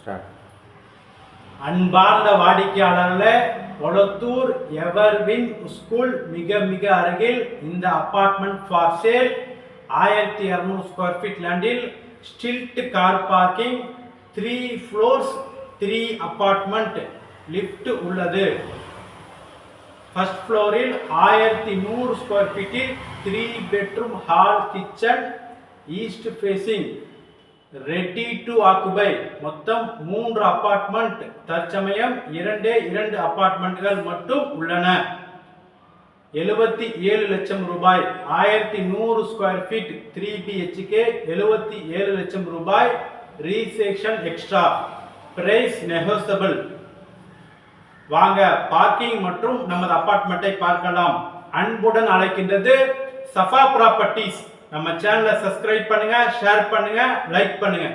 Start. அன்பார்ந்த வாடிக்கையாளர்களே, Kolathur Everwin school மிக மிக அருகில் இந்த apartment for sale 1200 square feet லேண்டில் stilt car parking 3 floors 3 apartment lift உள்ளது. ஃபர்ஸ்ட் ஃப்ளோரில் 1100 ஸ்கொயர் ஃபீட்டில் 3 bedroom hall kitchen east facing ready to occupy. மொத்தம் 3 அபார்ட்மெண்ட். தற்சமயம் 2 அபார்ட்மெண்ட்கள் மட்டும் உள்ளன. 77 லட்சம் ரூபாய். 1100 ஸ்கொயர் ஃபீட் 3 BHK 77 லட்சம் ரூபாய். ரீசேக்ஷன் எக்ஸ்ட்ரா. Price negotiable. வாங்க பார்க்கிங் மற்றும் நமது அபார்ட்மெண்ட்டை பார்க்கலாம். அன்புடன் அழைக்கின்றது சஃபா ப்ராப்பர்ட்டிஸ். நம்ம சேனலை சப்ஸ்கிரைப் பண்ணுங்க, ஷேர் பண்ணுங்க, லைக் பண்ணுங்க.